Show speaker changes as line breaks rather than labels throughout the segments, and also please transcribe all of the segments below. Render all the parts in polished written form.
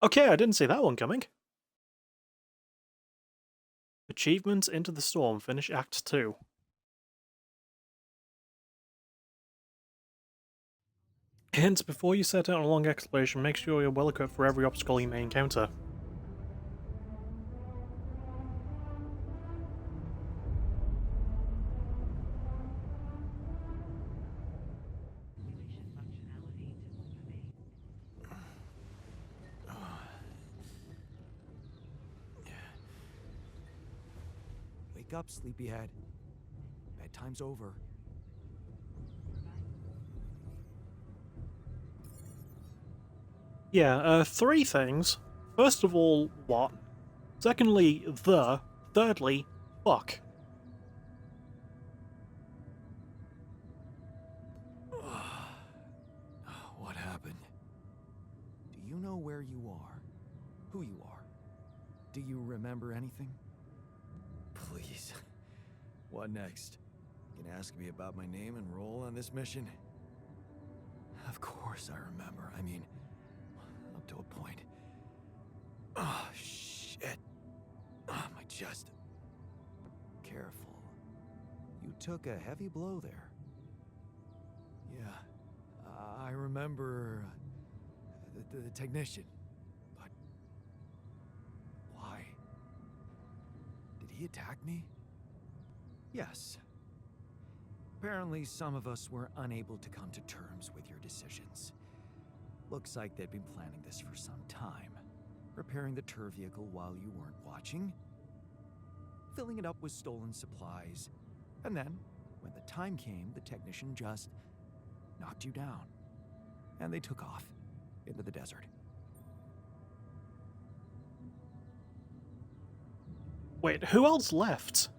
Okay, I didn't see that one coming. Achievements Into the Storm, finish Act 2. Hint, before you set out on a long exploration, make sure you're well equipped for every obstacle you may encounter.
Wake up, sleepyhead. Bedtime's over.
Yeah, three things. First of all, what? Secondly, the. Thirdly, fuck.
What happened? Do you know where you are? Who you are? Do you remember anything? Please. What next? You can ask me about my name and role on this mission? Of course I remember. I mean, up to a point. Oh, shit. Oh, my chest. Careful. You took a heavy blow there. Yeah, I remember the technician. But why? Did he attack me? Yes. Apparently, some of us were unable to come to terms with your decisions. Looks like they'd been planning this for some time. Repairing the tour vehicle while you weren't watching. Filling it up with stolen supplies. And then, when the time came, the technician just knocked you down. And they took off into the desert.
Wait, who else left?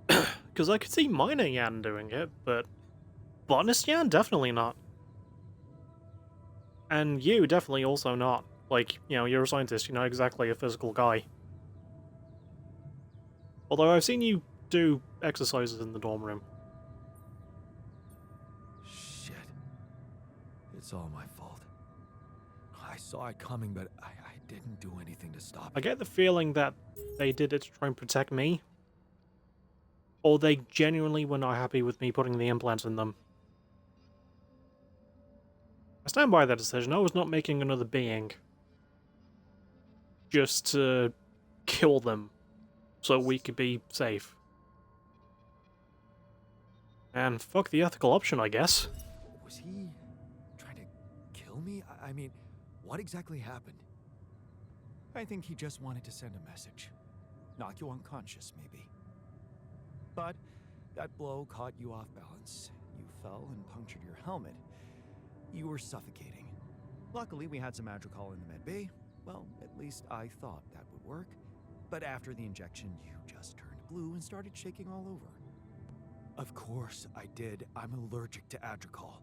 Because I could see Minor Yan doing it, but Botanist Yan? Definitely not. And you definitely also not. Like, you know, you're a scientist, you're not exactly a physical guy. Although I've seen you do exercises in the dorm room.
Shit. It's all my fault. I saw it coming, but I didn't do anything to stop
I
it.
get the feeling that they did it to try and protect me. Or they genuinely were not happy with me putting the implant in them. I stand by that decision. I was not making another being just to kill them so we could be safe. And fuck the ethical option, I guess.
Was he trying to kill me? I mean, what exactly happened? I think he just wanted to send a message. Knock you unconscious, maybe. But that blow caught you off balance. You fell and punctured your helmet. You were suffocating. Luckily, we had some Adricol in the med bay. Well, at least I thought that would work. But after the injection, you just turned blue and started shaking all over. Of course I did. I'm allergic to Adricol.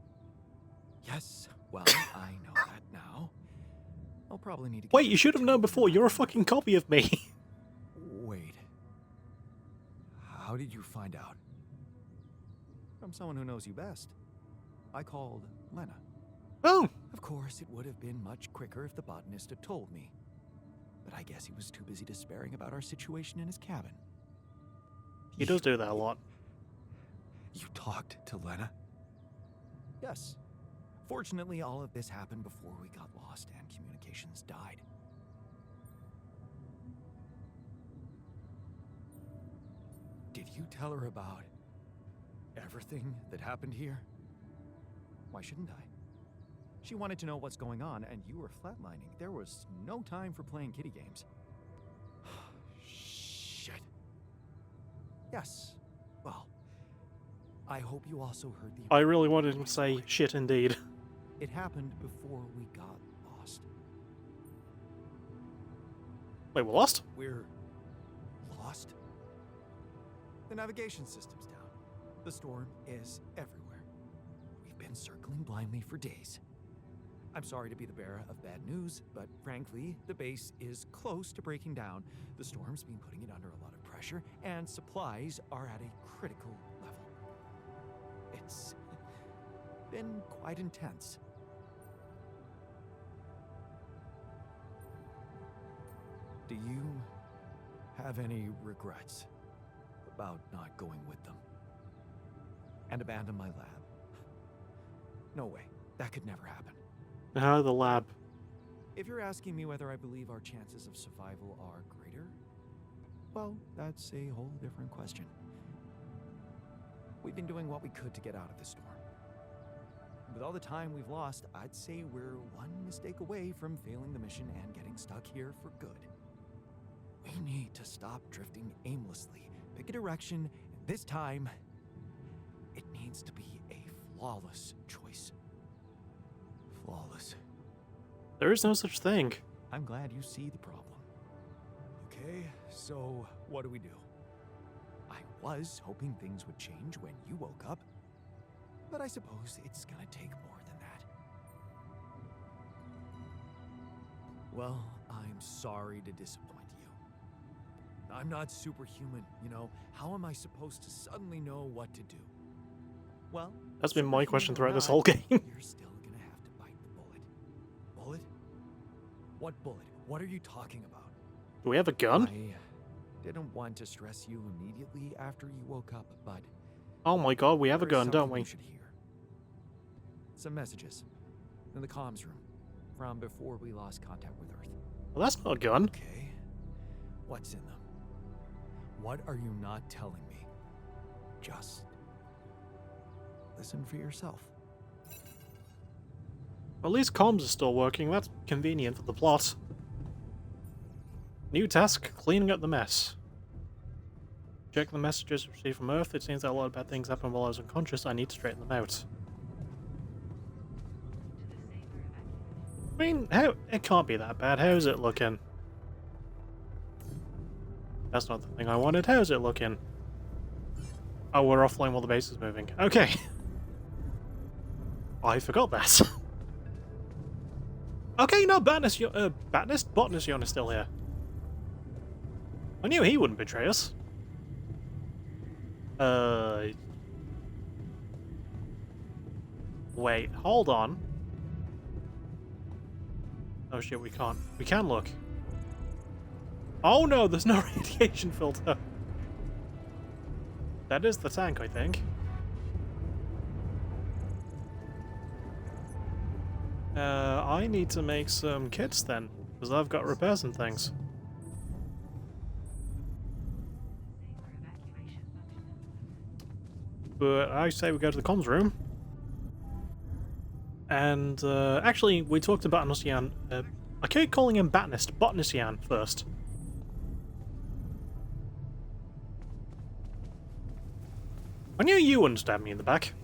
Yes, well, I know that now. I'll probably need to get
Wait, you should have known before. You're a fucking copy of me.
Wait. How did you find out? From someone who knows you best. I called Lena.
Oh,
Of course, it would have been much quicker if the botanist had told me. But I guess he was too busy despairing about our situation in his cabin.
he does do that a lot.
You talked to Lena? Yes. Fortunately, all of this happened before we got lost and communications died. Did you tell her about everything that happened here? Why shouldn't I? She wanted to know what's going on, and you were flatlining. There was no time for playing kiddie games. Shit. Yes. Well, I hope you also heard the...
I really wanted him to say shit indeed.
It happened before we got lost.
Wait, we're lost?
We're lost? The navigation system's down. The storm is everywhere. We've been circling blindly for days. I'm sorry to be the bearer of bad news, but frankly, the base is close to breaking down. The storm's been putting it under a lot of pressure, and supplies are at a critical level. It's been quite intense. Do you have any regrets about not going with them? And abandon my lab? No way. That could never happen.
The lab.
If you're asking me whether I believe our chances of survival are greater, well, that's a whole different question. We've been doing what we could to get out of the storm. With all the time we've lost, I'd say we're one mistake away from failing the mission and getting stuck here for good. We need to stop drifting aimlessly, pick a direction, and this time, it needs to be a flawless choice. Flawless.
There is no such thing.
I'm glad you see the problem. Okay, so what do we do? I was hoping things would change when you woke up, but I suppose it's gonna take more than that. Well, I'm sorry to disappoint you. I'm not superhuman, you know. How am I supposed to suddenly know what to do? Well,
That's been my
superhuman
question
or
throughout this
not,
whole game.
You're still gonna have to bite the bullet. Bullet? What bullet? What are you talking about?
Do we have a gun?
I didn't want to stress you immediately after you woke up, but
Oh my god, we have a
there's
gun, don't
something
we?
you should hear. Some messages in the comms room from before we lost contact with Earth.
Well, that's not a gun.
Okay, what's in them? What are you not telling me? Just listen for yourself.
Well, at least comms are still working. That's convenient for the plot. New task, cleaning up the mess. Check the messages received from Earth. It seems that a lot of bad things happened while I was unconscious. I need to straighten them out. I mean, how it can't be that bad. How's it looking? That's not the thing I wanted. How's it looking? Oh, we're offline while the base is moving. Okay. I forgot that. Okay, no, Botanist Yon is still here. I knew he wouldn't betray us. Wait, hold on. Oh shit, we can't. We can look. Oh no, there's no radiation filter. That is the tank, I think. I need to make some kits then, because I've got repairs and things. But I say we go to the comms room. And, actually, we talked to Botanist Yan. I keep calling him Botanist Yan first. I knew you wouldn't stab me in the back.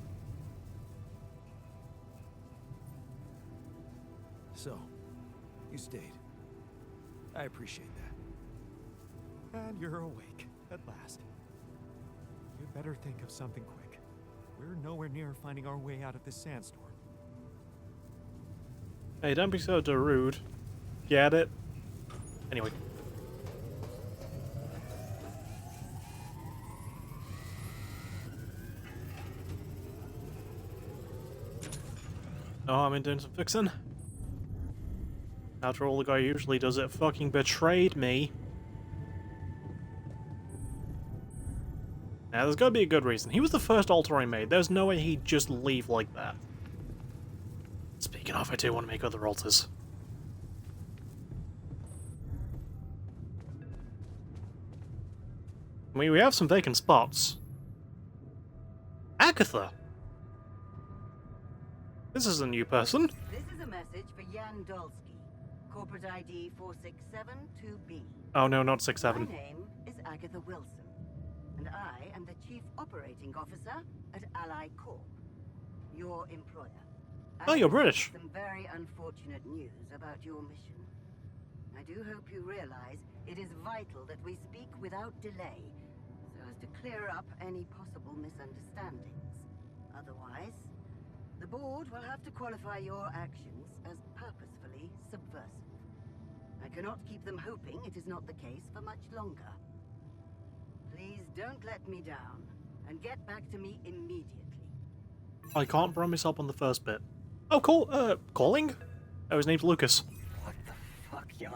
So, you stayed. I appreciate that. And you're awake, at last. You'd better think of something quick. We're nowhere near finding our way out of this sandstorm.
Hey, don't be so rude. Get it? Anyway. Oh, I'm doing some fixing. After all, the guy usually does it fucking betrayed me. Now, there's gotta be a good reason. He was the first altar I made. There's no way he'd just leave like that. Speaking of, I do want to make other altars. I mean, we have some vacant spots. Agatha! This is a new person.
This is a message for Jan Dolsky, corporate ID 4672B.
Oh no, not 6-7.
My name is Agatha Wilson, and I am the Chief Operating Officer at Ally Corp, your employer.
Oh, you're British.
Some very unfortunate news about your mission. I do hope you realize it is vital that we speak without delay, so as to clear up any possible misunderstandings. Otherwise, the board will have to qualify your actions as purposefully subversive. I cannot keep them hoping it is not the case for much longer. Please don't let me down, and get back to me immediately.
I can't promise up on the first bit. Oh, calling? Oh, his name's Lucas.
What the fuck, Jan?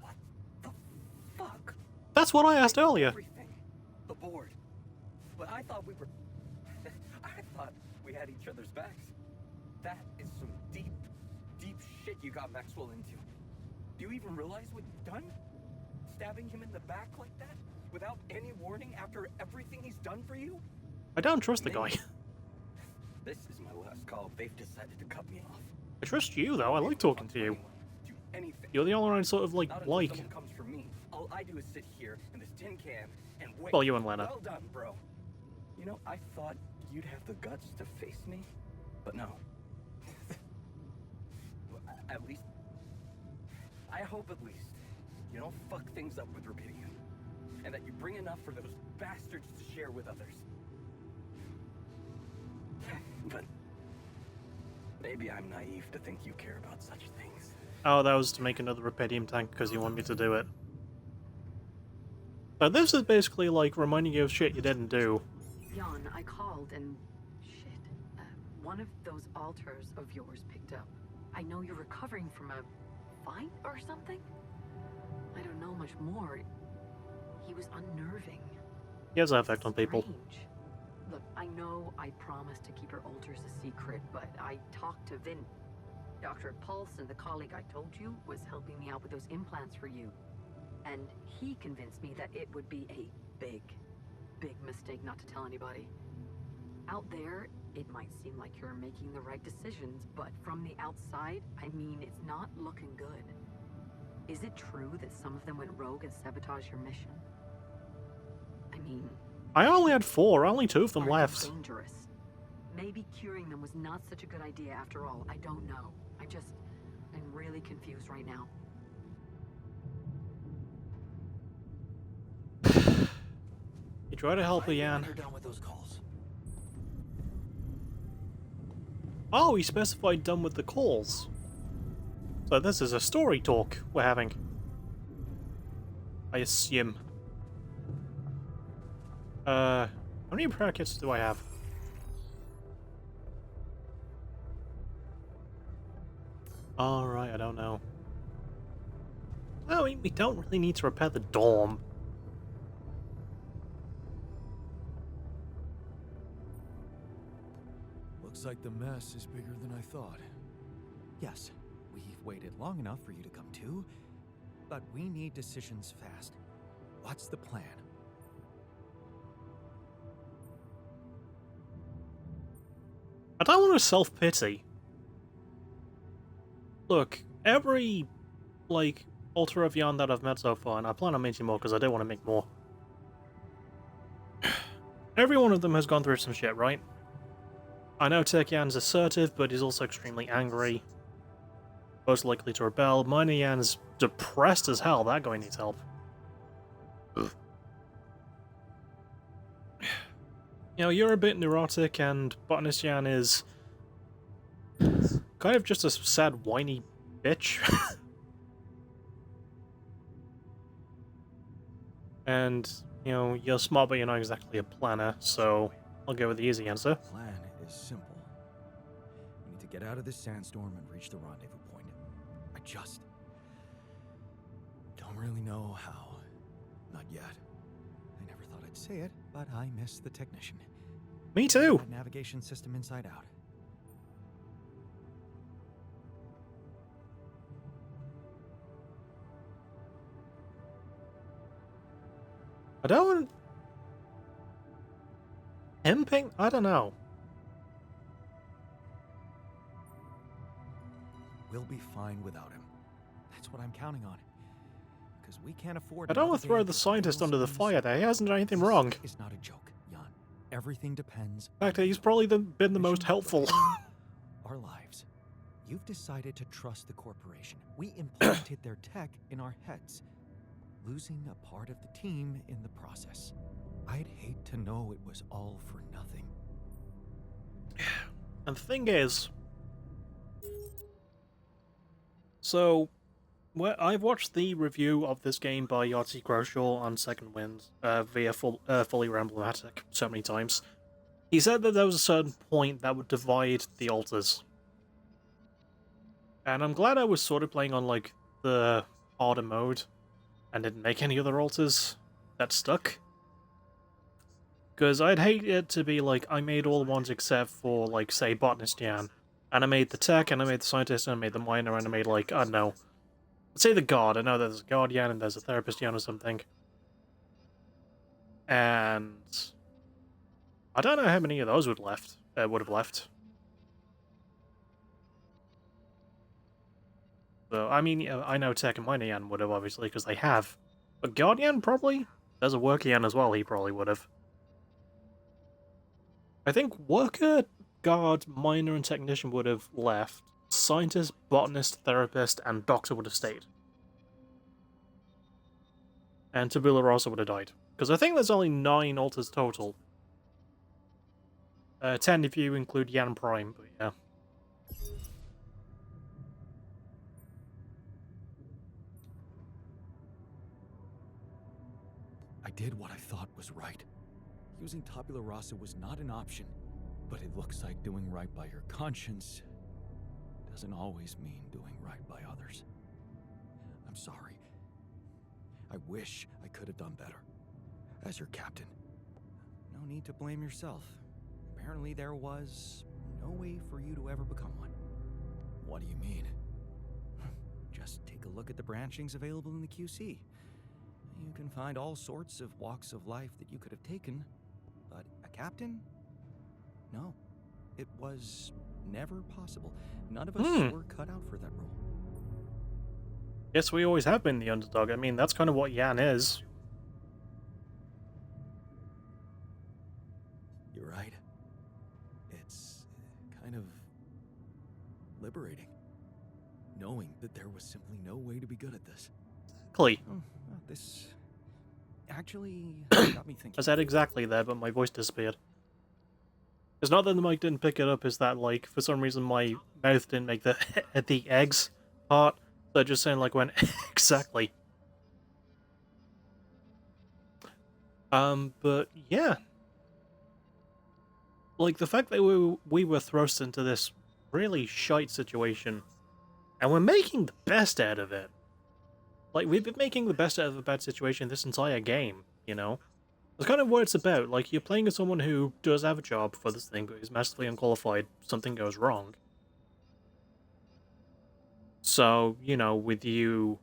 What the
That's what I asked earlier.
Everything. The board. But I thought we were... I thought we had each other's backs. That is some deep, deep shit you got Maxwell into. Do you even realize what you've done? Stabbing him in the back like that? Without any warning after everything he's done for you?
I don't trust the guy.
This is my last call. They've decided to cut me off.
I trust you, though. I like talking to you.
Do anything.
You're the only one I sort of
Not until
like.
someone comes for me. All I do is sit here in this tin can and wait.
Well, you and Lena.
Well done, bro. You know, I thought you'd have the guts to face me, but no. At least, I hope at least, you don't fuck things up with Rubidium, and that you bring enough for those bastards to share with others. But maybe I'm naive to think you care about such things.
Oh, that was to make another Rubidium tank because you want me to do it. So this is basically like reminding you of shit you didn't do.
Jan, I called and... shit. One of those altars of yours picked up. I know you're recovering from a fight or something? I don't know much more. He was unnerving.
He has an effect on people.
Strange. Look, I know I promised to keep your altars a secret, but I talked to Vin. Dr. Paulson, the colleague I told you, was helping me out with those implants for you. And he convinced me that it would be a big mistake not to tell anybody. Out there, it might seem like you're making the right decisions, but from the outside, I mean, it's not looking good. Is it true that some of them went rogue and sabotaged your mission? I mean...
I only had 4, only 2 of them
are they
left.
dangerous? Maybe curing them was not such a good idea after all. I don't know. I'm really confused right now.
You try to help Ian.
You're done with those calls.
Oh, he specified done with the calls. So this is a story talk we're having. I assume. How many prayer kits do I have? Alright, I don't know. Oh, we don't really need to repair the dorm.
Looks like the mess is bigger than I thought. Yes, we've waited long enough for you to come to, but we need decisions fast. What's the plan?
I don't want to self-pity. Look, every, like, Altar of Yarn that I've met so far, and I plan on making more because I do want to make more. Every one of them has gone through some shit, right? I know Tekian's assertive, but he's also extremely angry. Most likely to rebel. Minor Yan's depressed as hell. That guy needs help. Ugh. You know, you're a bit neurotic, and Botanist Yan is kind of just a sad, whiny bitch. And, you know, you're smart, but you're not exactly a planner, so I'll go with the easy answer.
The plan is simple. We need to get out of this sandstorm and reach the rendezvous point. I just don't really know how. Not yet. I never thought I'd say it, but I miss the technician.
Me too!
That navigation system inside out.
I don't... Imping? I don't know.
We'll be fine without him. That's what I'm counting on. Because we can't afford...
I don't want to throw the scientist under the fire there. He hasn't done anything wrong.
It's not a joke, Jan. Everything depends...
In fact, he's probably been the most helpful.
Our lives. You've decided to trust the corporation. We implanted their tech in our heads, losing a part of the team in the process. I'd hate to know it was all for nothing.
And the thing is... So, I've watched the review of this game by Yahtzee Croshaw on Second Wind via Fully Ramblematic so many times. He said that there was a certain point that would divide the altars. And I'm glad I was sort of playing on, like, the harder mode and didn't make any other altars. that stuck. Because I'd hate it to be like, I made all the ones except for, like, say, Botanist Yan. And I made the tech, and I made the scientist, and I made the miner, and I made, like, I don't know. Let's say the guard. I know there's a guard Yan, and there's a therapist Yan or something. And I don't know how many of those would have left. So, I mean, I know Tech and Miner Yan would have, obviously, because they have. But Guard Yan, probably? There's a Worker Yan as well, he probably would have. I think Worker, Guard, Miner, and Technician would have left. Scientist, Botanist, Therapist, and Doctor would have stayed. And Tabula Rasa would have died. Because I think there's only 9 alters total. 10 if you include Yan Prime, but yeah.
I did what I thought was right. Using tabula rasa was not an option, but it looks like doing right by your conscience doesn't always mean doing right by others. I'm sorry. I wish I could have done better. As your captain, no need to blame yourself. Apparently there was no way for you to ever become one. What do you mean? Just take a look at the branchings available in the QC. You can find all sorts of walks of life that you could have taken, but a captain? No. It was never possible. None of us were cut out for that role.
Yes, we always have been the underdog. I mean, that's kind of what Yan is.
You're right. It's kind of liberating, knowing that there was simply no way to be good at this.
Exactly.
Oh, well, this actually got me thinking.
I said exactly there, but my voice disappeared. It's not that the mic didn't pick it up, it's that, like, for some reason my mouth didn't make the the eggs part, so it just sounded like went exactly. But yeah. Like, the fact that we were thrust into this really shite situation, and we're making the best out of it. Like, we've been making the best out of a bad situation this entire game, you know? That's kind of what it's about. Like, you're playing as someone who does have a job for this thing, but is massively unqualified. Something goes wrong. So, you know, with you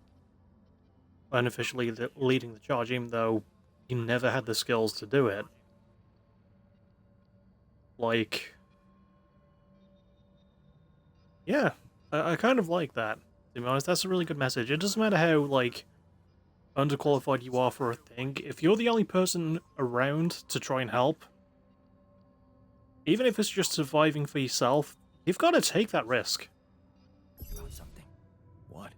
unofficially leading the charge, even though you never had the skills to do it. Like, yeah, I kind of like that. To be honest, that's a really good message. It doesn't matter how, like, underqualified you are for a thing. If you're the only person around to try and help, even if it's just surviving for yourself, you've got to take that risk.
About something. What?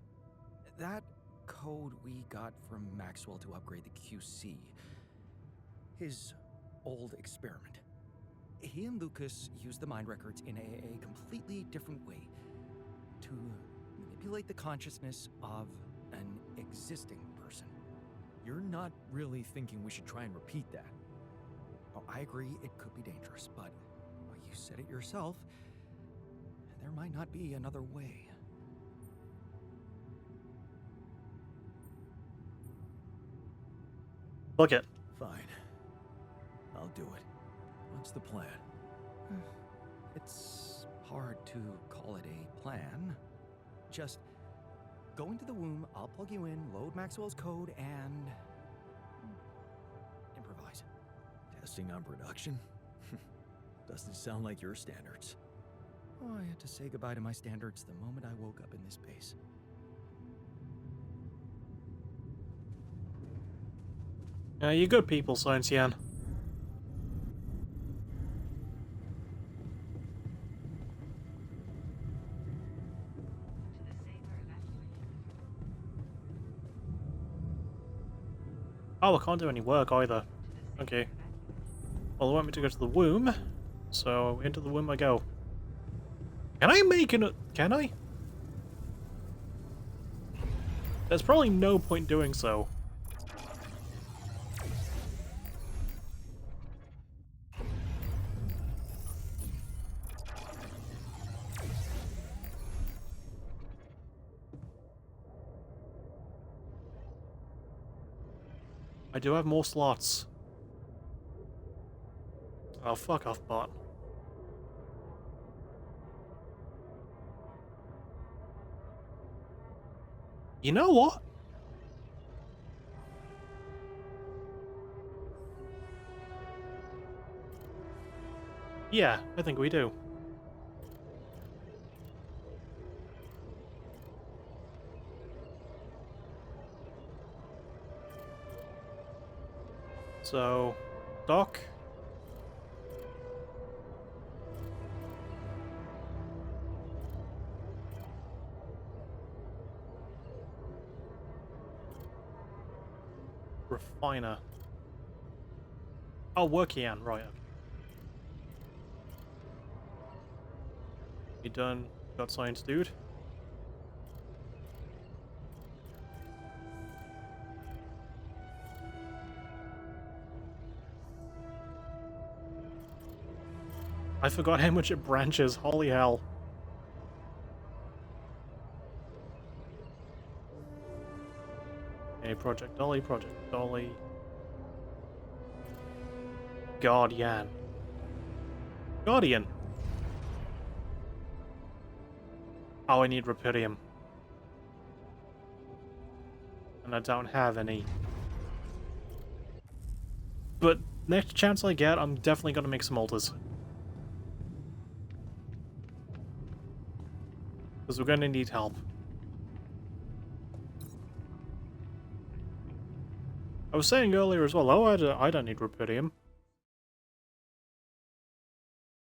That code we got from Maxwell to upgrade the QC. His old experiment. He and Lucas used the mind records in a completely different way to manipulate the consciousness of an existing person. You're not really thinking we should try and repeat that. Oh, I agree it could be dangerous, but well, you said it yourself. There might not be another way.
Look it.
Fine. I'll do it. What's the plan? It's hard to call it a plan. Just go into the womb, I'll plug you in, load Maxwell's code, and improvise. Testing on production? Doesn't sound like your standards. Oh, I had to say goodbye to my standards the moment I woke up in this base.
You're good people, Science Yan. Oh, I can't do any work either. Okay. Well, they want me to go to the womb, so into the womb I go. Can I make an... Can I? There's probably no point doing so. I do have more slots. Oh, fuck off, bot. You know what? Yeah, I think we do. So, Doc? Refiner. Oh, Workian, right. Okay. You done? Got science, dude? I forgot how much it branches, holy hell. Okay, Project Dolly, Project Dolly. Guardian. Guardian! Oh, I need Rupidium. And I don't have any. But next chance I get, I'm definitely gonna make some altars. Because we're gonna need help. I was saying earlier as well, oh, I don't need Rupidium.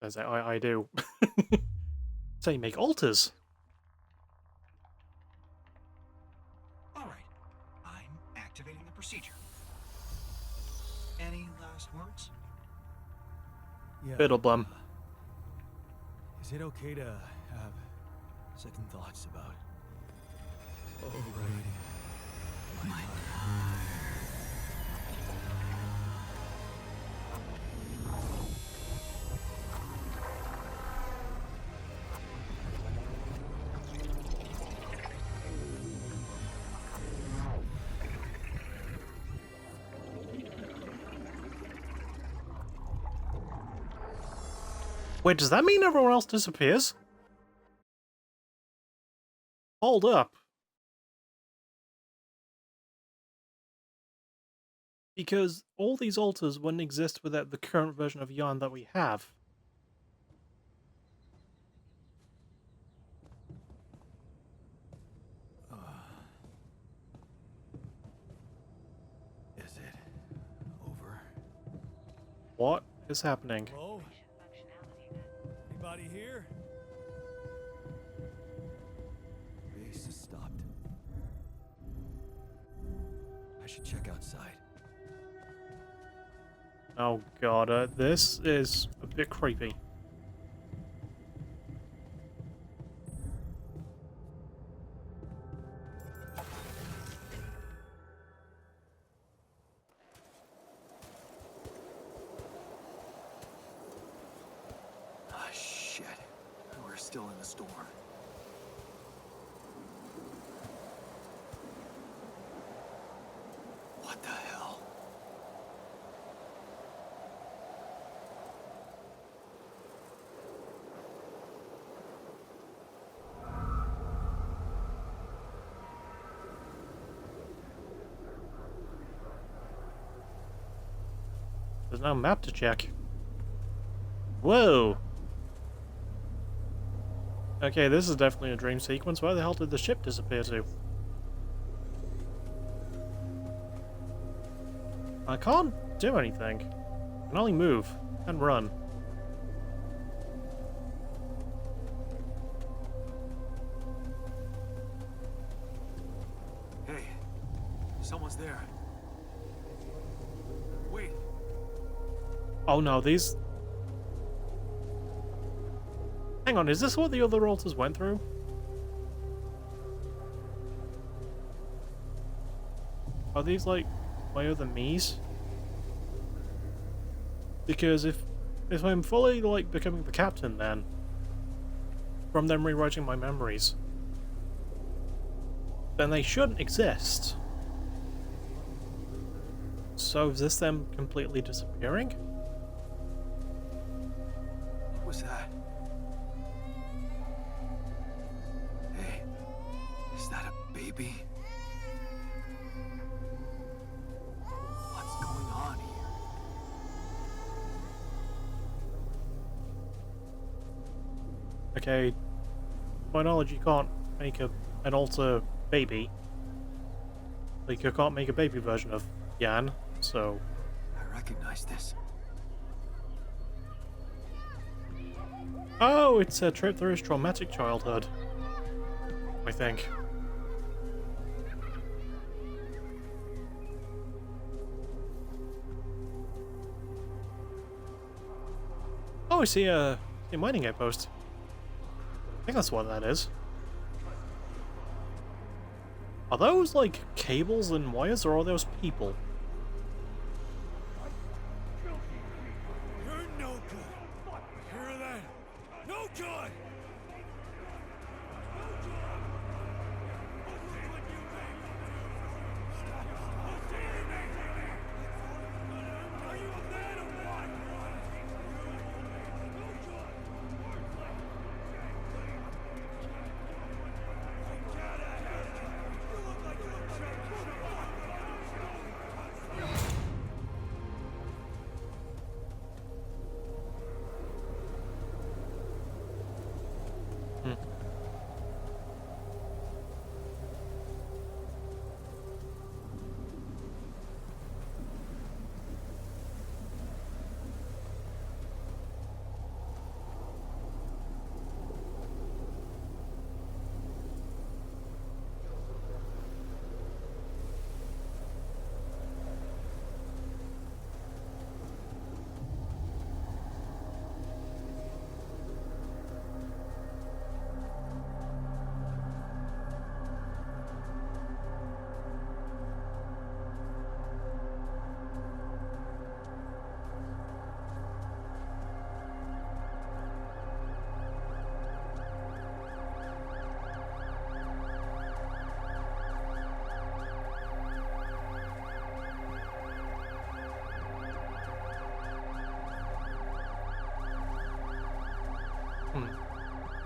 As I do. So you make altars.
All right, I'm activating the procedure. Any last words?
Yeah.
Fiddleblum.
Is it okay to have second thoughts about overriding my
Wait, does that mean everyone else disappears? Hold up. Because all these altars wouldn't exist without the current version of Yarn that we have.
Is it over?
What is happening?
Hello? Anybody here? Base has stopped. I should check outside.
Oh god, this is a bit creepy.
Ah, shit. We're still in the storm. What the hell?
There's no map to check. Whoa! Okay, this is definitely a dream sequence. Where the hell did the ship disappear to? I can't do anything. I can only move and run.
Hey, someone's there. Wait.
Oh no, these... Hang on, is this what the other altars went through? Are these like my other me's? Because if I'm fully like becoming the captain then, from them rewriting my memories, then they shouldn't exist. So is this them completely disappearing?
What was that? Hey, is that a baby? What's going on here?
Okay, to my knowledge, you can't make an alter baby. Like, you can't make a baby version of Yan, so...
I recognize this.
Oh, it's a trip through his traumatic childhood. I think. Oh, I see a mining outpost. I think that's what that is. Are those, like, cables and wires, or are those people?
You're no good. Hear that? No good.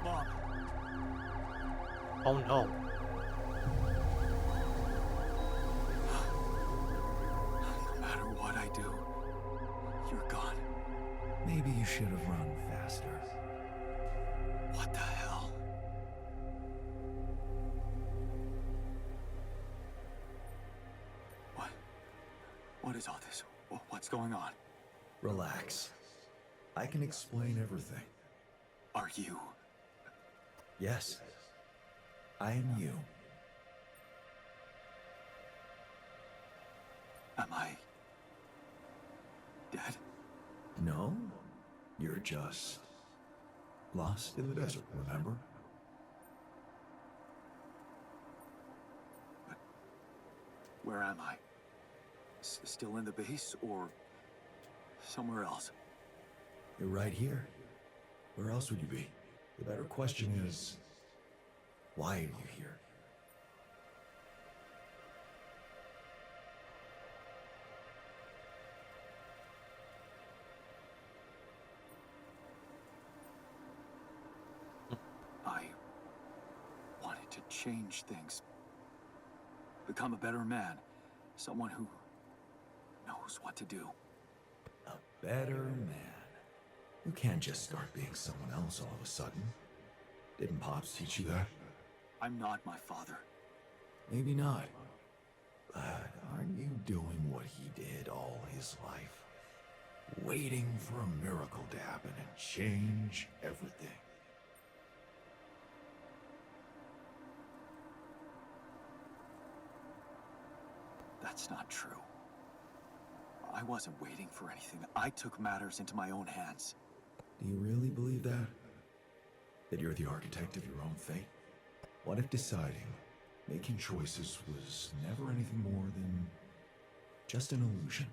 Mom.
Oh no.
No matter what I do, you're gone. Maybe you should have run faster. What the hell? What is all this? What's going on?
Relax. I can explain everything.
Are you?
Yes. I am you.
Am I dead?
No? You're just lost in the desert, remember?
But where am I? Still in the base or somewhere else?
You're right here. Where else would you be? The better question is, why are you here?
I wanted to change things. Become a better man. Someone who knows what to do.
A better man. You can't just start being someone else all of a sudden. Didn't Pops teach you that?
I'm not my father.
Maybe not. But aren't you doing what he did all his life? Waiting for a miracle to happen and change everything.
That's not true. I wasn't waiting for anything. I took matters into my own hands.
Do you really believe that? That you're the architect of your own fate? What if deciding, making choices was never anything more than just an illusion?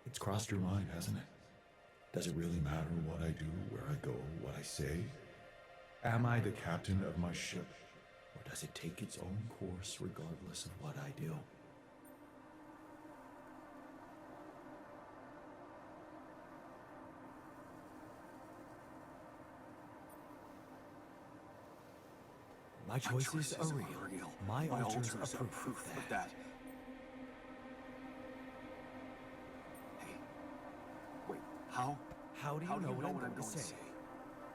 It's crossed your mind, hasn't it? Does it really matter what I do, where I go, what I say? Am I the captain of my ship? Or does it take its own course regardless of what I do?
My choices are real. My altars are proof of that.
Hey, wait, how?
How do you know what I'm going to say?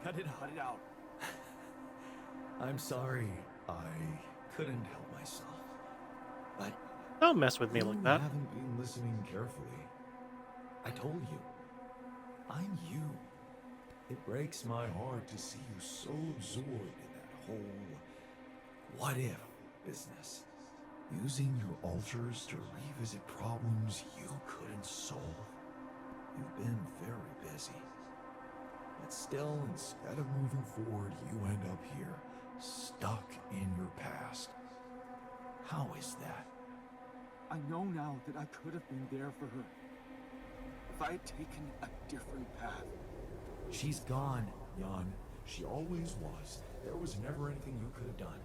Cut it out.
Cut it out.
I'm sorry. I couldn't help myself. But
Don't mess with me
You
like that.
haven't been listening carefully. I told you. I'm you. It breaks my heart to see you so absorbed in that whole what if business. Using your altars to revisit problems you couldn't solve. You've been very busy. But still, instead of moving forward, you end up here, stuck in your past. How is that?
I know now that I could have been there for her. If I had taken a different path.
She's gone, Jan. She always was. There was never anything you could have done.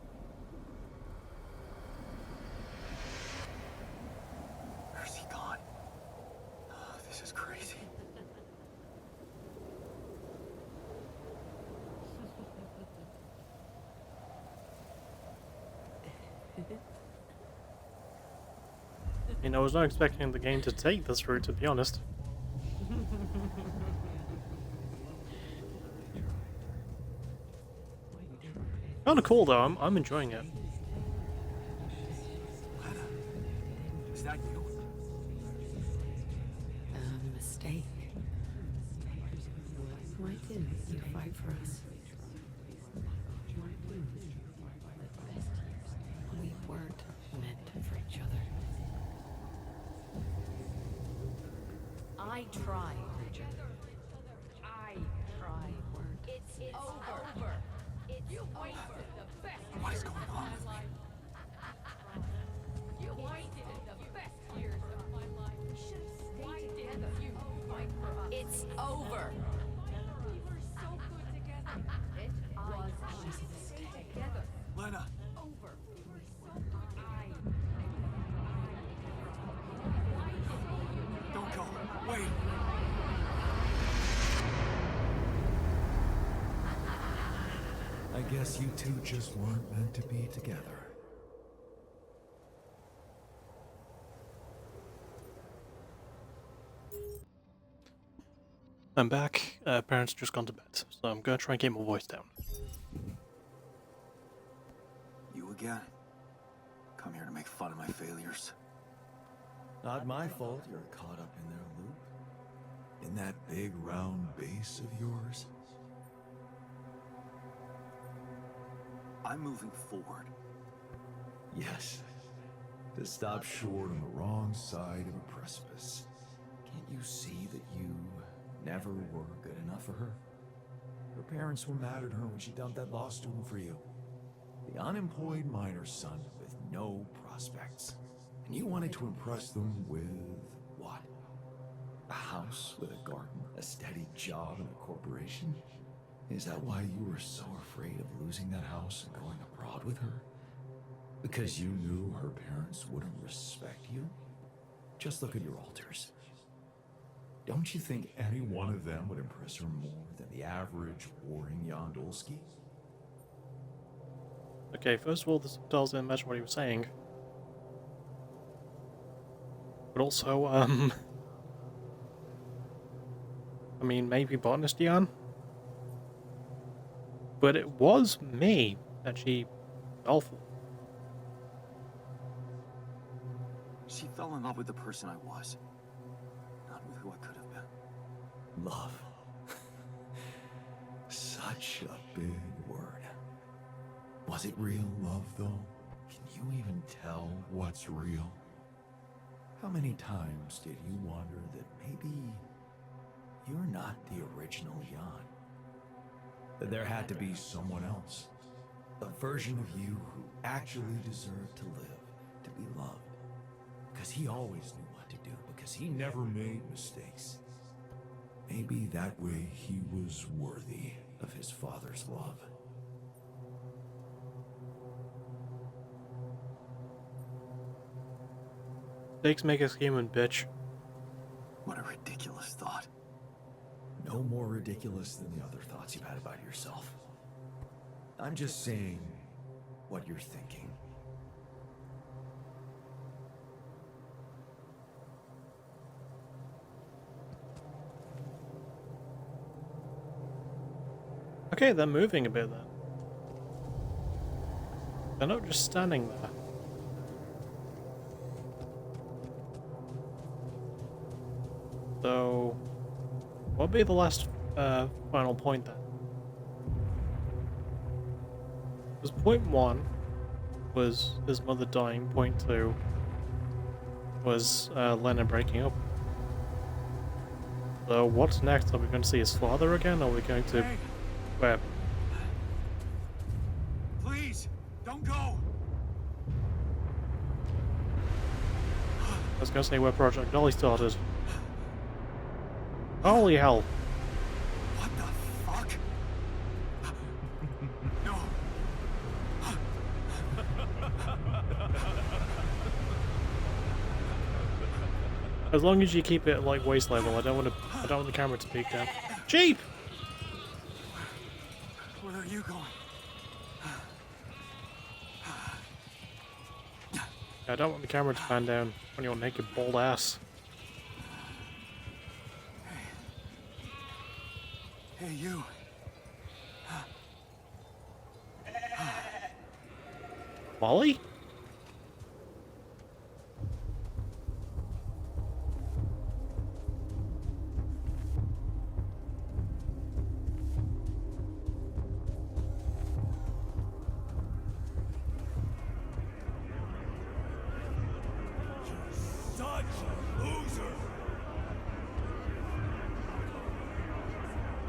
Where's he gone? Oh, this is crazy.
I was not expecting the game to take this route, to be honest. Kinda cool though, I'm enjoying it.
Lana, is that you?
A mistake. Why didn't you fight for us? We weren't meant for each other. I tried. I tried. It's over. You wasted the best.
What is going on with me?
You wasted the best years of my life. We should have stayed together. You fight for us. It's over. We were so good together. It was just stay together.
Lena,
Over.
don't go. Wait.
I guess you two just weren't meant to be together.
I'm back. Parents just gone to bed, so I'm gonna try and keep my voice down.
You again? Come here to make fun of my failures.
Not my fault you're caught up in their loop. In that big round base of yours.
I'm moving forward.
Yes. To stop short on the wrong side of a precipice. Can't you see that you never were good enough for her? Her parents were mad at her when she dumped that law student for you. The unemployed miner's son with no prospects. And you wanted to impress them with what? A house with a garden, a steady job in a corporation? Is that why you were so afraid of losing that house and going abroad with her? Because you knew her parents wouldn't respect you? Just look at your altars. Don't you think any one of them would impress her more than the average warring Yandolski?
Okay, first of all, the subtitles didn't match what he was saying. But also, I mean, maybe botanist Jan? But it was me that she fell for.
She fell in love with the person I was, not with who I could have been.
Love. Such a big word. Was it real love, though? Can you even tell what's real? How many times did you wonder that maybe you're not the original Jan? That there had to be someone else. A version of you who actually deserved to live, to be loved. Because he always knew what to do, because he never made mistakes. Maybe that way he was worthy of his father's love.
Mistakes make us human, bitch.
What a ridiculous thought.
No more ridiculous than the other thoughts you've had about yourself. I'm just saying, what you're thinking.
Okay, they're moving a bit then. They're not just standing there. So, what'll be the last final point then? Because point 1 was his mother dying, point 2 was Lena breaking up. So what's next? Are we going to see his father again? Or are we going to...
Hey,
Where?
please, don't go.
I was going to say where Project Dolly started. Holy hell.
What the fuck? No.
As long as you keep it at like waist level, I don't want the camera to peek down. Jeep!
Where are you going?
I don't want the camera to pan down on your naked bald ass.
Hey, you.
Molly?
Such a loser.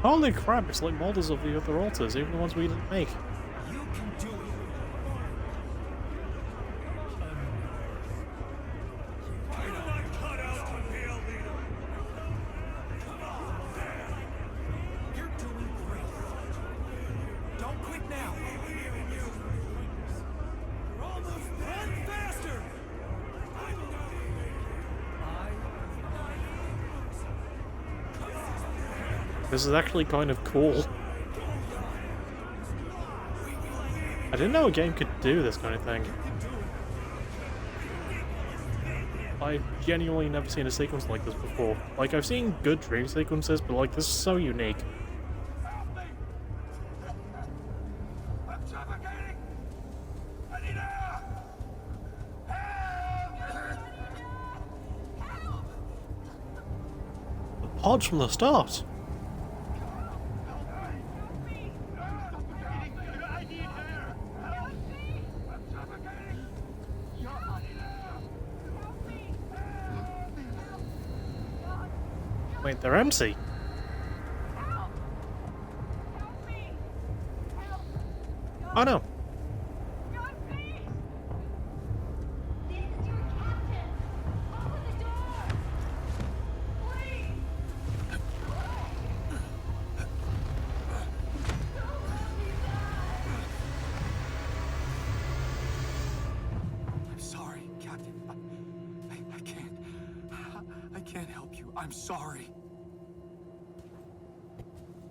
Holy crap, it's like models of the other altars, even the ones we didn't make.
You can do it. Why do I cut out to be a leader? Come on, man. You're doing great. Don't quit now. You're almost run faster.
This is actually kind of cool. I didn't know a game could do this kind of thing. I've genuinely never seen a sequence like this before. Like, I've seen good dream sequences, but like, this is so unique.
I'm suffocating. I need air.
The pods from the start. Wait, they're empty. Oh no.
I'm sorry, Captain. I can't. I can't help you. I'm sorry.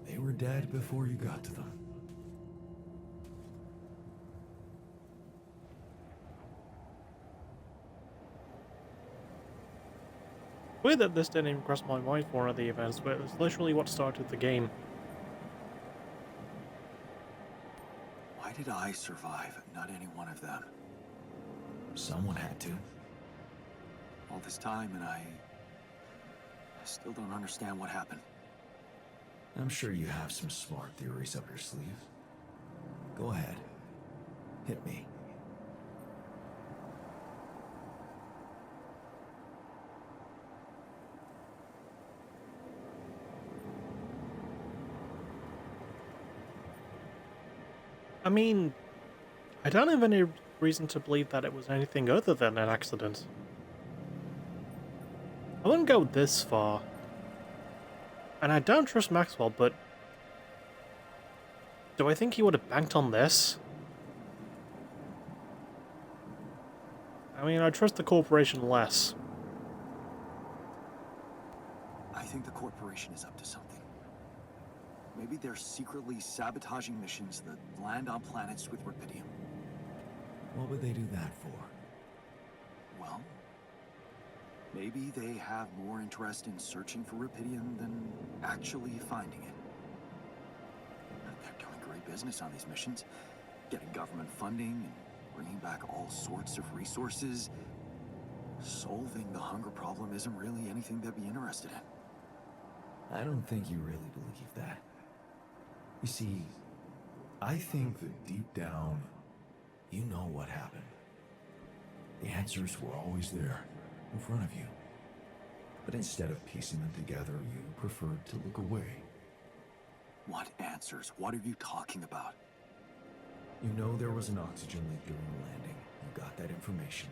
They were dead before you got to them.
Weird that this didn't even cross my mind for one of the events, but it's literally what started the game.
Why did I survive, not any one of them?
Someone had to.
All this time, and I still don't understand what happened.
I'm sure you have some smart theories up your sleeve. Go ahead. Hit me.
I mean, I don't have any reason to believe that it was anything other than an accident. I wouldn't go this far. And I don't trust Maxwell, but... do I think he would have banked on this? I mean, I trust the corporation less.
I think the corporation is up to something. Maybe they're secretly sabotaging missions that land on planets with Rapidium.
What would they do that for?
Well, maybe they have more interest in searching for Rapidium than actually finding it. They're doing great business on these missions, getting government funding and bringing back all sorts of resources. Solving the hunger problem isn't really anything they'd be interested in.
I don't think you really believe that. You see, I think that deep down, you know what happened. The answers were always there, in front of you. But instead of piecing them together, you preferred to look away.
What answers? What are you talking about?
You know there was an oxygen leak during the landing. You got that information.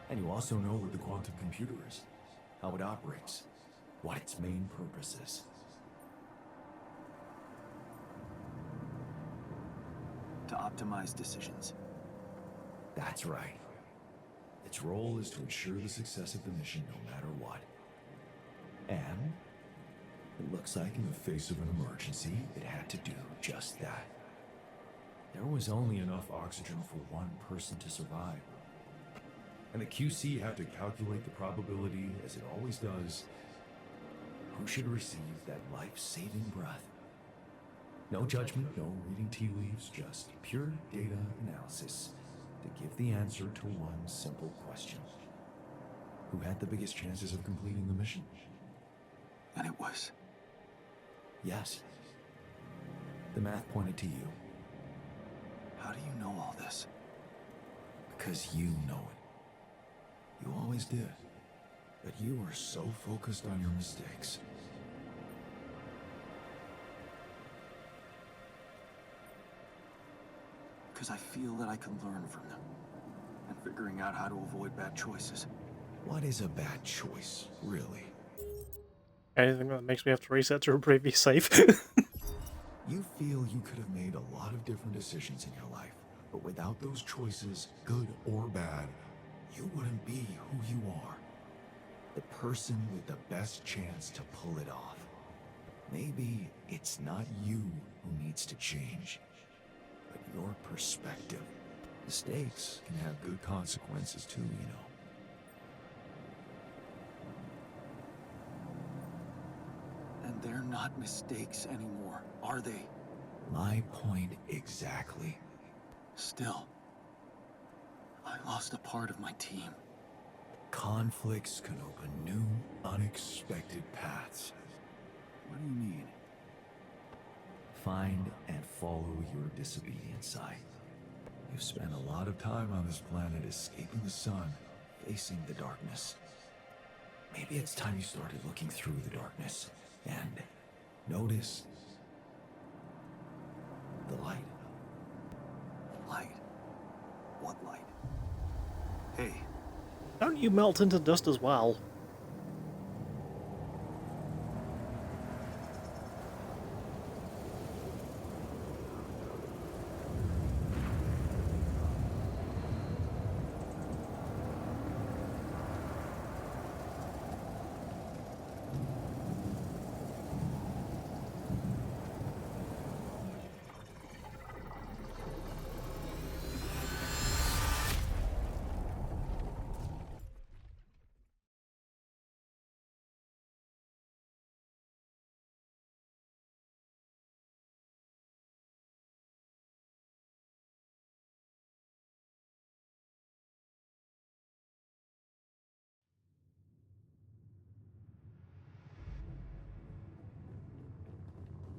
And you also know what the quantum computer is, how it operates, what its main purpose is.
To optimize decisions.
That's right. Its role is to ensure the success of the mission no matter what. And it looks like in the face of an emergency, it had to do just that. There was only enough oxygen for one person to survive. And the QC had to calculate the probability, as it always does, who should receive that life-saving breath. No judgment, no reading tea leaves, just pure data analysis to give the answer to one simple question. Who had the biggest chances of completing the mission?
And it was.
Yes. The math pointed to you.
How do you know all this?
Because you know it. You always did. But you were so focused on your mistakes.
Because I feel that I can learn from them. And figuring out how to avoid bad choices.
What is a bad choice, really?
Anything that makes me have to reset to a previous save.
You feel you could have made a lot of different decisions in your life, but without those choices, good or bad, you wouldn't be who you are. The person with the best chance to pull it off. Maybe it's not you who needs to change, but your perspective. Mistakes can have good consequences too, you know.
And they're not mistakes anymore, are they?
My point exactly.
Still, I lost a part of my team.
Conflicts can open new, unexpected paths.
What do you mean?
Find and follow your disobedient side. You've spent a lot of time on this planet escaping the sun, facing the darkness. Maybe it's time you started looking through the darkness and notice the light.
Light? What light? Hey,
Don't you melt into dust as well?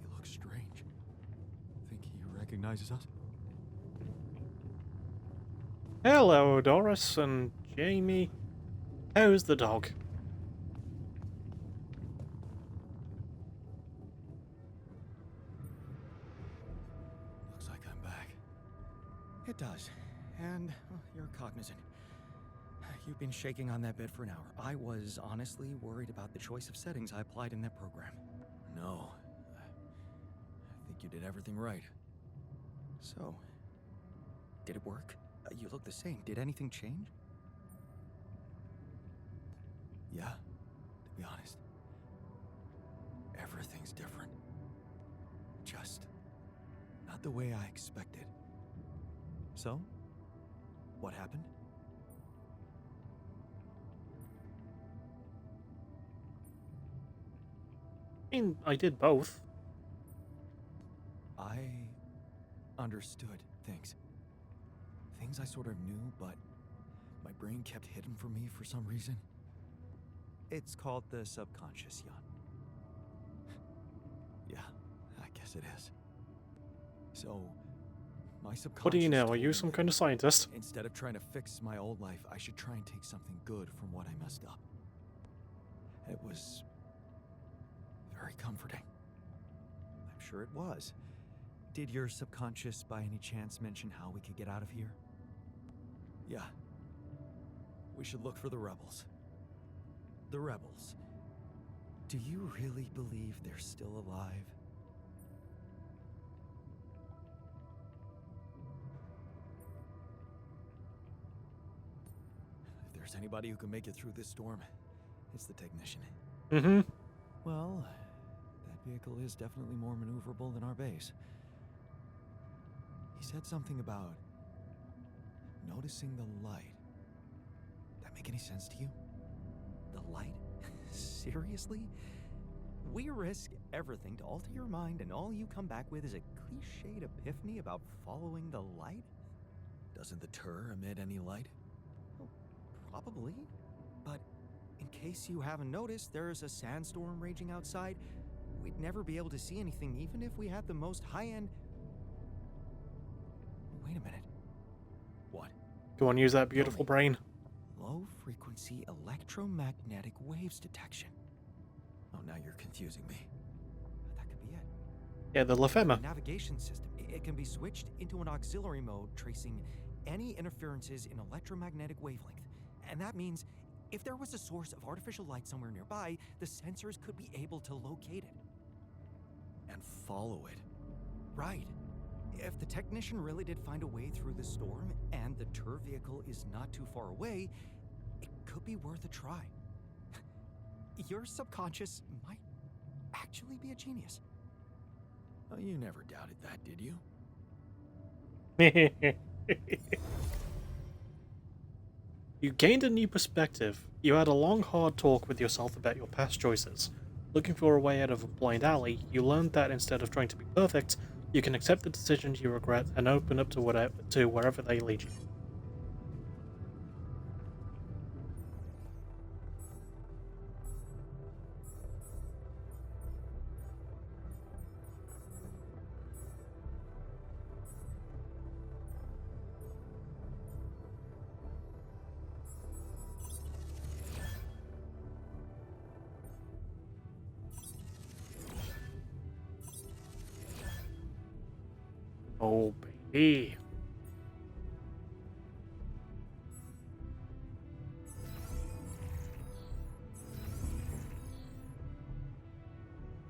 He looks strange. Think he recognizes us?
Hello, Doris and Jamie. How's the dog?
Looks like I'm back. It does. And you're cognizant. You've been shaking on that bed for an hour. I was honestly worried about the choice of settings I applied in that program.
No, I think you did everything right.
So, did it work? You look the same. Did anything change?
Yeah, to be honest. Everything's different.
Just not the way I expected. So, What happened?
I mean, I did both.
I understood things. Things I sort of knew, but my brain kept hidden from me for some reason. It's called the subconscious, Jan. Yeah, I guess it is. So, my subconscious.
What do you know? Are
told
you
me
some
that
kind of scientist?
instead of trying to fix my old life, I should try and take something good from what I messed up. It was very comforting. I'm sure it was. Did your subconscious by any chance mention how we could get out of here? Yeah. We should look for the rebels. The rebels. Do you really believe they're still alive? If there's anybody who can make it through this storm, it's the technician.
Mm-hmm.
Well, that vehicle is definitely more maneuverable than our base. He said something about noticing the light. That make any sense to you? The light? Seriously? We risk everything to alter your mind, and all you come back with is a cliched epiphany about following the light? Doesn't the Tur emit any light? Well, probably. But in case you haven't noticed, there's a sandstorm raging outside. We'd never be able to see anything, even if we had the most high-end... Wait a minute. What?
Go on, use that beautiful brain.
Low-frequency electromagnetic waves detection. Oh, now you're confusing me. That could be it.
Yeah, the Lefema.
Navigation system. It can be switched into an auxiliary mode, tracing any interferences in electromagnetic wavelength. And that means if there was a source of artificial light somewhere nearby, the sensors could be able to locate it. And follow it. Right. If the technician really did find a way through the storm, and the Tur vehicle is not too far away, it could be worth a try. Your subconscious might actually be a genius. Oh, you never doubted that, did you?
You gained a new perspective. You had a long, hard talk with yourself about your past choices. Looking for a way out of a blind alley, you learned that instead of trying to be perfect, you can accept the decisions you regret and open up to wherever they lead you. Oh, baby.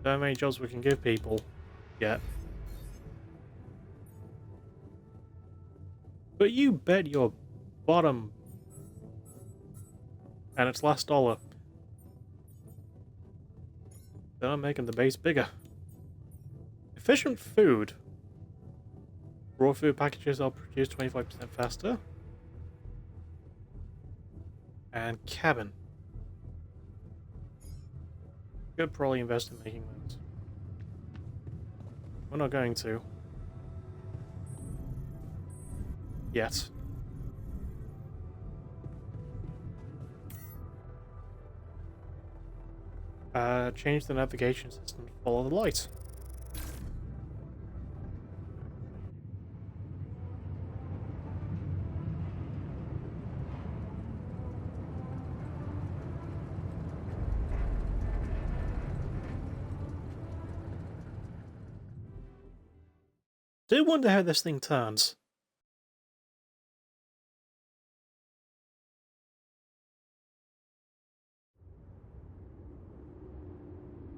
There are many jobs we can give people yet. But you bet your bottom and its last dollar that I'm making the base bigger. Efficient food. Raw food packages are produced 25% faster. And cabin. Could probably invest in making those. We're not going to. Yet. Change the navigation system to follow the light. Do wonder how this thing turns.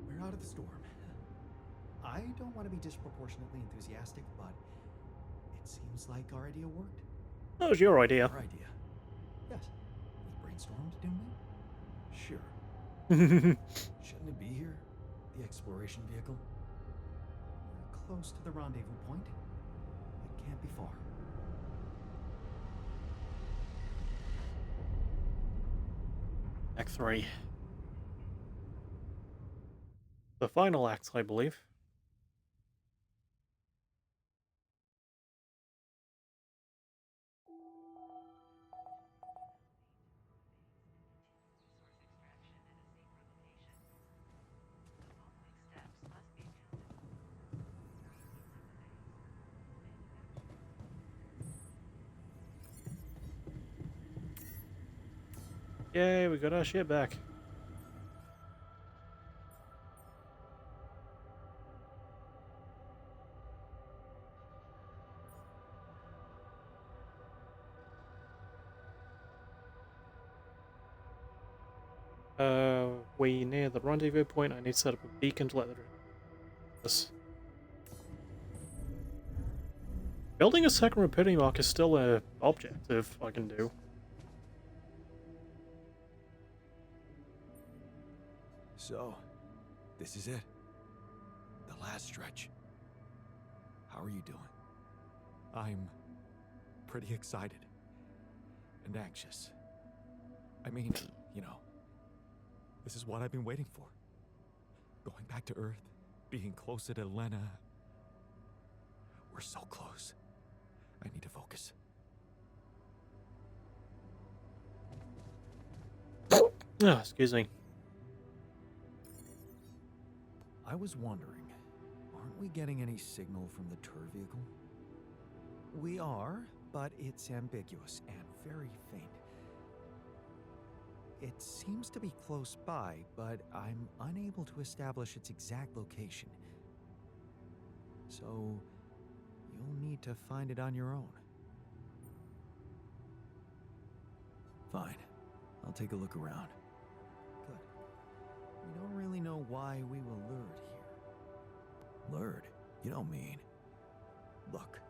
We're out of the storm. I don't want to be disproportionately enthusiastic, but it seems like our idea worked.
That was your idea.
Our idea. Yes. We brainstormed, didn't we? Sure. Shouldn't it be here? The exploration vehicle? We're close to the rendezvous point. It can't be far.
Act 3. The final act, I believe. Yay, we got our shit back. We near the rendezvous point. I need to set up a beacon to let the this. Building a second repeating mark is still an objective I can do.
So, this is it. The last stretch. How are you doing? I'm pretty excited. And anxious. I mean, you know, this is what I've been waiting for. Going back to Earth, being closer to Lena. We're so close. I need to focus.
Ah, excuse me.
I was wondering, aren't we getting any signal from the tour vehicle? We are, but it's ambiguous and very faint. It seems to be close by, but I'm unable to establish its exact location. So, you'll need to find it on your own. Fine. I'll take a look around. Good. We don't really know why we were lured here. Lured? You don't mean... Look.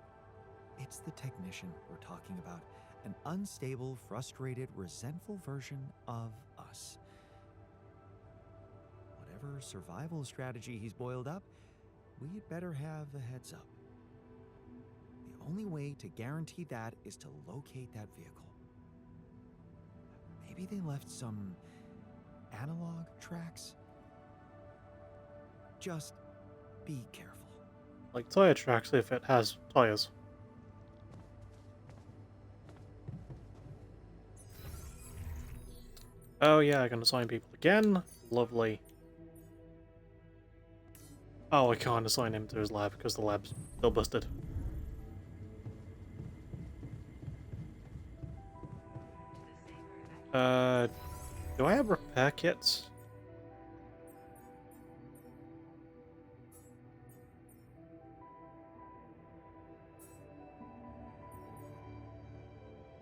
It's the technician we're talking about. An unstable, frustrated, resentful version of us. Whatever survival strategy he's boiled up, we'd better have a heads up. The only way to guarantee that is to locate that vehicle. Maybe they left some analog tracks? Just be careful.
Like tire tracks if it has tires. Oh yeah, I can assign people again. Lovely. Oh, I can't assign him to his lab because the lab's still busted. Do I have repair kits?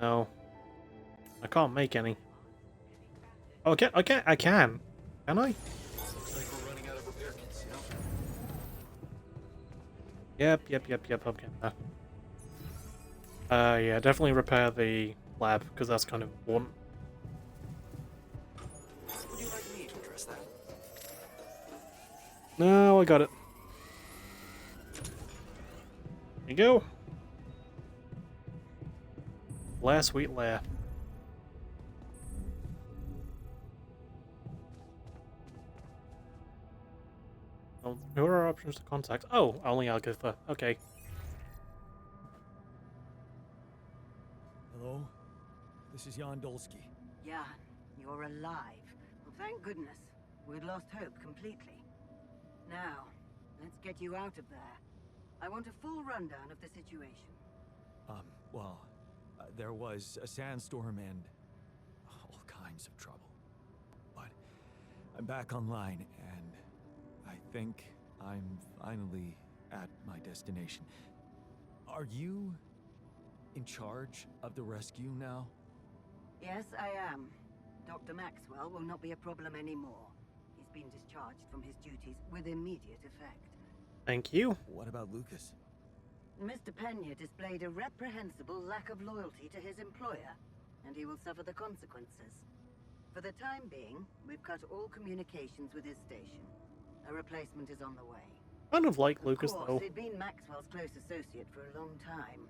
No. I can't make any. Oh, I can. Can I?
Looks like we're running out of repair kits, you know?
Yep, I'm getting that. Yeah, definitely repair the lab, because that's kind of important.
Would you like me to address that?
No, I got it. There you go. Last sweet lair. Oh, who are our options to contact? Oh, only Agatha. Okay.
Hello? This is Jan Dolsky.
Jan, you're alive. Well, thank goodness. We'd lost hope completely. Now, let's get you out of there. I want a full rundown of the situation.
Well, there was a sandstorm and all kinds of trouble. But I'm back online, and I think I'm finally at my destination. Are you in charge of the rescue now?
Yes, I am. Dr. Maxwell will not be a problem anymore. He's been discharged from his duties with immediate effect.
Thank you.
What about Lucas?
Mr. Pena displayed a reprehensible lack of loyalty to his employer, and he will suffer the consequences. For the time being, we've cut all communications with his station. A replacement is on the way.
Kind of like Lucas,
Of course,
though.
he'd been Maxwell's close associate for a long time.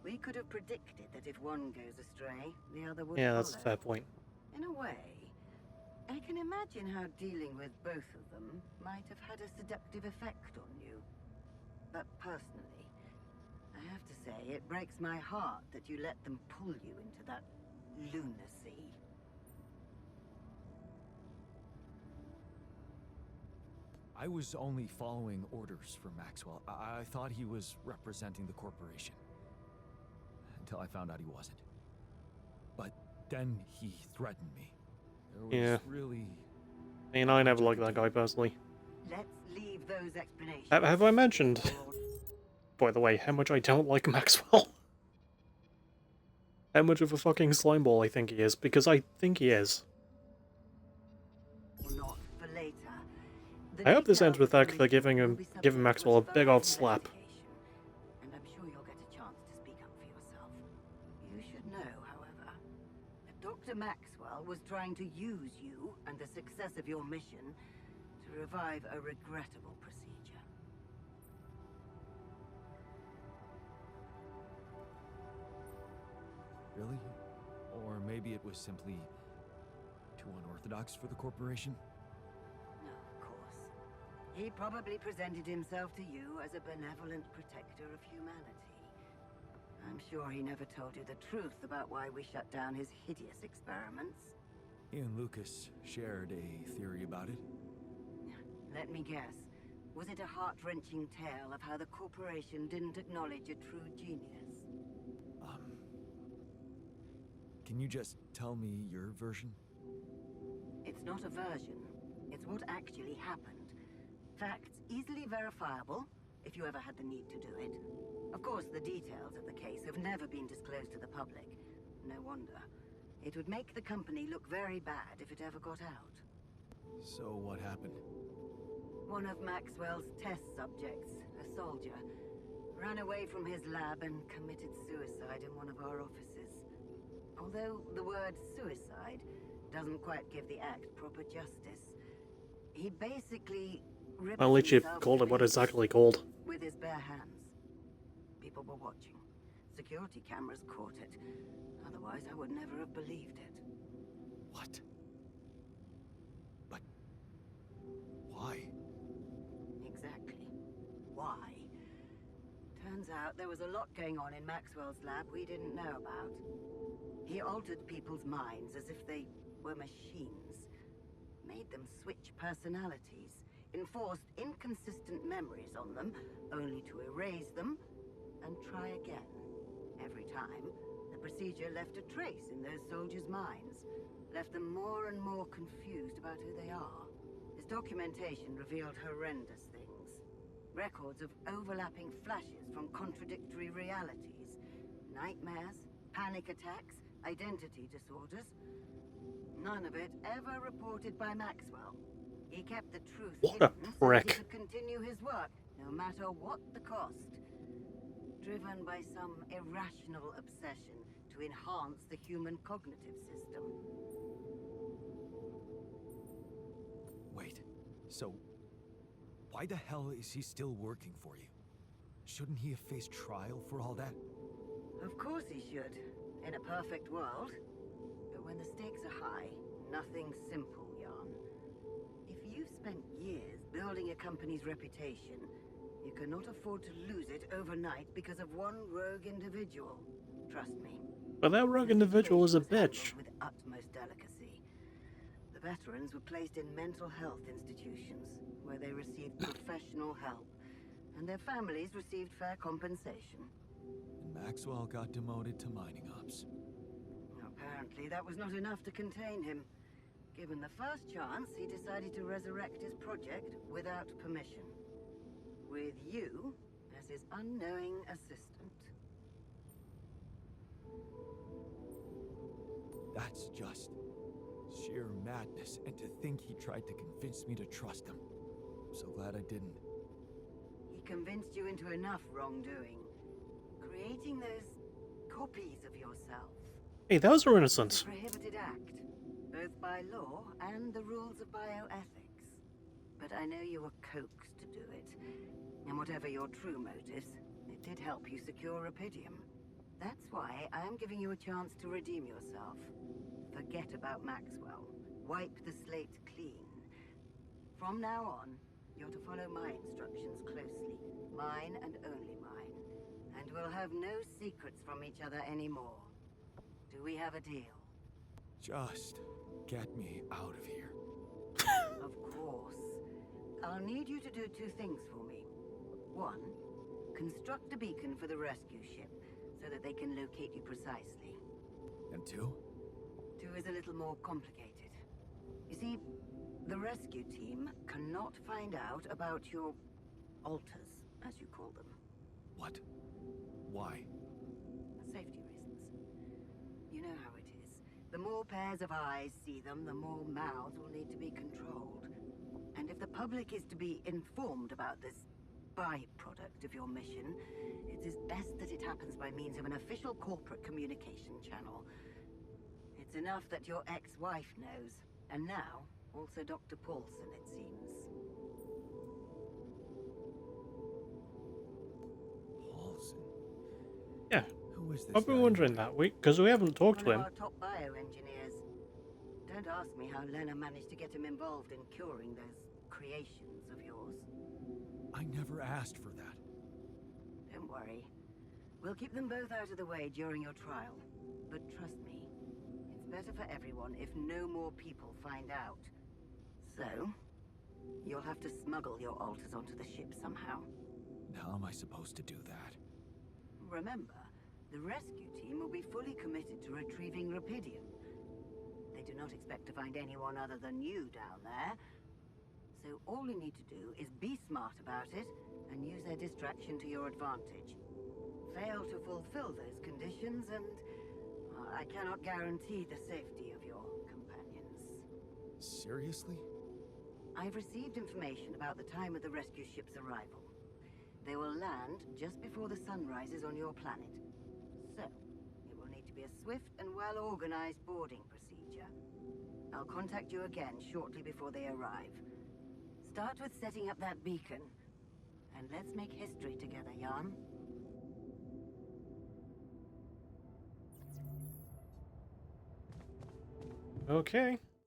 We could have predicted that if one goes astray, the other would
Yeah, that's a
follow.
fair point.
In a way, I can imagine how dealing with both of them might have had a seductive effect on you. But personally, I have to say, it breaks my heart that you let them pull you into that lunacy.
I was only following orders from Maxwell. I thought he was representing the corporation. Until I found out he wasn't. But then he threatened me. There was
Yeah.
really...
I mean, I never liked that guy personally.
Let's leave those explanations.
Have I mentioned, by the way, how much I don't like Maxwell? How much of a fucking slimeball I think he is, because I think he is.
Not for later.
I hope this ends with Agatha giving Maxwell a big old slap.
And I'm sure you'll get a chance to speak up for yourself. You should know, however, that Dr. Maxwell was trying to use you and the success of your mission to revive a regrettable procedure.
Really? Or maybe it was simply too unorthodox for the corporation?
No, of course. He probably presented himself to you as a benevolent protector of humanity. I'm sure he never told you the truth about why we shut down his hideous experiments.
He and Lucas shared a theory about it.
Let me guess. Was it a heart-wrenching tale of how the corporation didn't acknowledge a true genius?
Can you just tell me your version?
It's not a version. It's what actually happened. Facts easily verifiable, if you ever had the need to do it. Of course, the details of the case have never been disclosed to the public. No wonder. It would make the company look very bad if it ever got out.
So what happened?
One of Maxwell's test subjects, a soldier, ran away from his lab and committed suicide in one of our offices. Although the word suicide doesn't quite give the act proper justice, he basically ripped
I'll let you
himself
call it what it's
limb
actually called.
with his bare hands. People were watching. Security cameras caught it. Otherwise, I would never have believed it.
What? But... why?
Exactly. Why? Turns out there was a lot going on in Maxwell's lab we didn't know about. He altered people's minds as if they were machines. Made them switch personalities. Enforced inconsistent memories on them, only to erase them and try again. Every time, the procedure left a trace in those soldiers' minds. Left them more and more confused about who they are. His documentation revealed horrendous things. Records of overlapping flashes from contradictory realities. Nightmares, panic attacks, identity disorders. None of it ever reported by Maxwell. He kept the truth
What a
hidden so that
prick.
he could continue his work, no matter what the cost. Driven by some irrational obsession to enhance the human cognitive system.
Wait, so... why the hell is he still working for you? Shouldn't he have faced trial for all that?
Of course he should, in a perfect world. But when the stakes are high, nothing's simple, Jan. If you've spent years building a company's reputation, you cannot afford to lose it overnight because of one rogue individual. Trust me.
But that rogue individual is a
This was handled
bitch.
with utmost delicacy. The veterans were placed in mental health institutions, where they received professional help, and their families received fair compensation.
And Maxwell got demoted to mining ops.
Apparently, that was not enough to contain him. Given the first chance, he decided to resurrect his project without permission. With you as his unknowing assistant.
That's just sheer madness, and to think he tried to convince me to trust him. I'm so glad I didn't.
He convinced you into enough wrongdoing. Creating those copies of yourself.
Hey, those are
It's
innocent.
a prohibited act, both by law and the rules of bioethics. But I know you were coaxed to do it. And whatever your true motives, it did help you secure Rapidium. That's why I am giving you a chance to redeem yourself. Forget about Maxwell. wipe the slate clean. From now on, you're to follow my instructions closely. Mine and only mine. And we'll have no secrets from each other anymore. Do we have a deal?
Just get me out of here.
Of course. I'll need you to do two things for me. One, construct a beacon for the rescue ship, so that they can locate you precisely.
And two?
Two is a little more complicated. You see, the rescue team cannot find out about your alters, as you call them.
What? Why?
Safety reasons. You know how it is. The more pairs of eyes see them, the more mouths will need to be controlled. And if the public is to be informed about this byproduct of your mission, it is best that it happens by means of an official corporate communication channel. It's enough that your ex-wife knows, and now also Dr. Paulson, it seems.
Paulson?
Yeah,
Who is this
I've been
guy?
wondering that week, because we haven't talked to
One
him.
of our top bioengineers. Don't ask me how Lena managed to get him involved in curing those creations of yours.
I never asked for that.
Don't worry. We'll keep them both out of the way during your trial. But trust me, it's better for everyone if no more people find out. So, you'll have to smuggle your alters onto the ship somehow.
How am I supposed to do that?
Remember, the rescue team will be fully committed to retrieving Rapidium. They do not expect to find anyone other than you down there. So all you need to do is be smart about it and use their distraction to your advantage. Fail to fulfill those conditions and I cannot guarantee the safety of your companions.
Seriously?
I've received information about the time of the rescue ship's arrival. They will land just before the sun rises on your planet. So, it will need to be a swift and well-organized boarding procedure. I'll contact you again shortly before they arrive. Start with setting up that beacon. And let's make history together, Jan.
Okay.